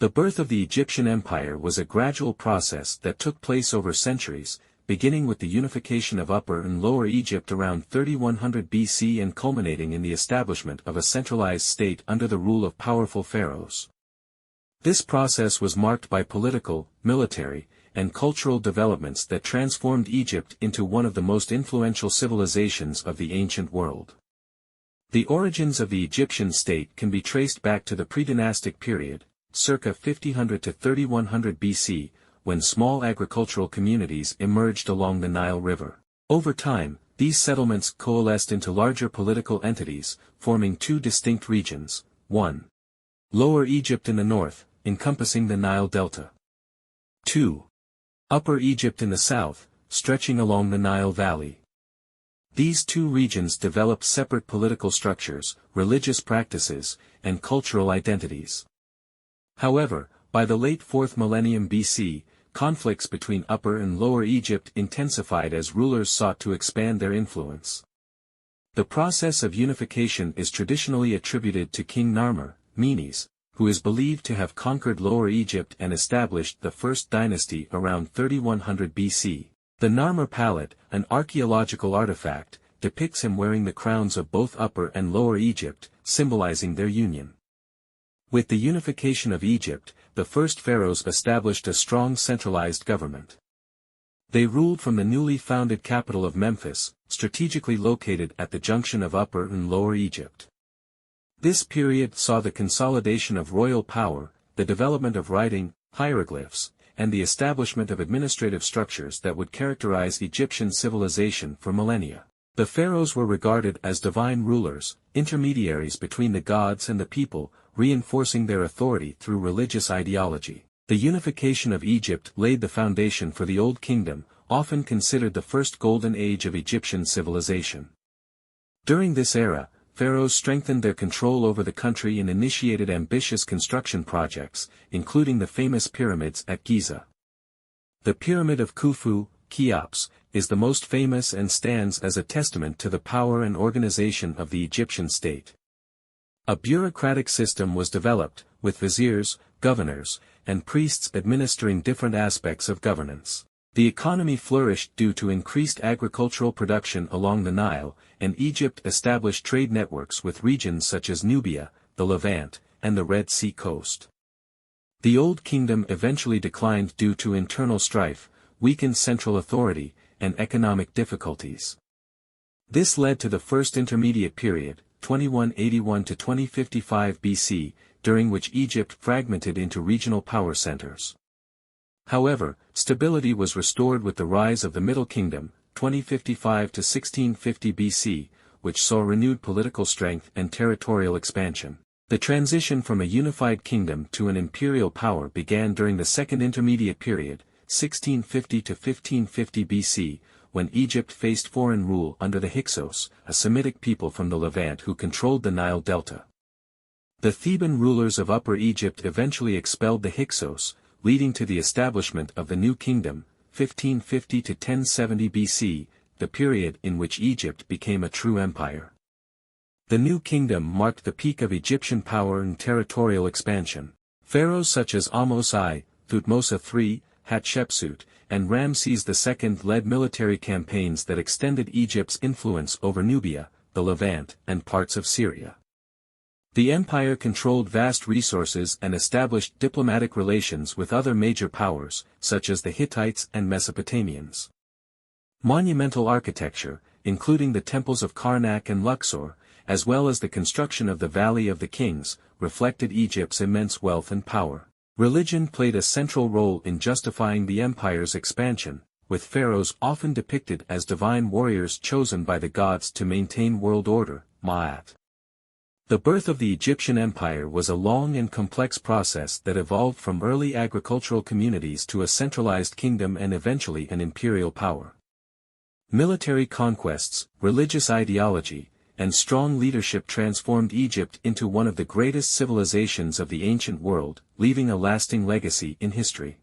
The birth of the Egyptian Empire was a gradual process that took place over centuries, beginning with the unification of Upper and Lower Egypt around 3100 BC and culminating in the establishment of a centralized state under the rule of powerful pharaohs. This process was marked by political, military, and cultural developments that transformed Egypt into one of the most influential civilizations of the ancient world. The origins of the Egyptian state can be traced back to the pre-dynastic period, circa 5000 to 3100 BC, when small agricultural communities emerged along the Nile River. Over time, these settlements coalesced into larger political entities, forming two distinct regions: 1. Lower Egypt in the north, encompassing the Nile Delta. 2. Upper Egypt in the south, stretching along the Nile Valley. These two regions developed separate political structures, religious practices, and cultural identities. However, by the late 4th millennium BC, conflicts between Upper and Lower Egypt intensified as rulers sought to expand their influence. The process of unification is traditionally attributed to King Narmer, Menes, who is believed to have conquered Lower Egypt and established the First Dynasty around 3100 BC. The Narmer palette, an archaeological artifact, depicts him wearing the crowns of both Upper and Lower Egypt, symbolizing their union. With the unification of Egypt, the first pharaohs established a strong centralized government. They ruled from the newly founded capital of Memphis, strategically located at the junction of Upper and Lower Egypt. This period saw the consolidation of royal power, the development of writing, hieroglyphs, and the establishment of administrative structures that would characterize Egyptian civilization for millennia. The pharaohs were regarded as divine rulers, intermediaries between the gods and the people, reinforcing their authority through religious ideology. The unification of Egypt laid the foundation for the Old Kingdom, often considered the first golden age of Egyptian civilization. During this era, pharaohs strengthened their control over the country and initiated ambitious construction projects, including the famous pyramids at Giza. The Pyramid of Khufu, Cheops, is the most famous and stands as a testament to the power and organization of the Egyptian state. A bureaucratic system was developed, with viziers, governors, and priests administering different aspects of governance. The economy flourished due to increased agricultural production along the Nile, and Egypt established trade networks with regions such as Nubia, the Levant, and the Red Sea coast. The Old Kingdom eventually declined due to internal strife, weakened central authority, and economic difficulties. This led to the First Intermediate Period, 2181 to 2055 BC, during which Egypt fragmented into regional power centers. However, stability was restored with the rise of the Middle Kingdom, 2055 to 1650 BC, which saw renewed political strength and territorial expansion. The transition from a unified kingdom to an imperial power began during the Second Intermediate Period, 1650 to 1550 BC, when Egypt faced foreign rule under the Hyksos, a Semitic people from the Levant who controlled the Nile Delta. The Theban rulers of Upper Egypt eventually expelled the Hyksos, leading to the establishment of the New Kingdom, 1550 to 1070 BC, the period in which Egypt became a true empire. The New Kingdom marked the peak of Egyptian power and territorial expansion. Pharaohs such as Ahmose I, Thutmose III, Hatshepsut, and Ramses II led military campaigns that extended Egypt's influence over Nubia, the Levant, and parts of Syria. The empire controlled vast resources and established diplomatic relations with other major powers, such as the Hittites and Mesopotamians. Monumental architecture, including the temples of Karnak and Luxor, as well as the construction of the Valley of the Kings, reflected Egypt's immense wealth and power. Religion played a central role in justifying the empire's expansion, with pharaohs often depicted as divine warriors chosen by the gods to maintain world order, Ma'at. The birth of the Egyptian Empire was a long and complex process that evolved from early agricultural communities to a centralized kingdom and eventually an imperial power. Military conquests, religious ideology, and strong leadership transformed Egypt into one of the greatest civilizations of the ancient world, leaving a lasting legacy in history.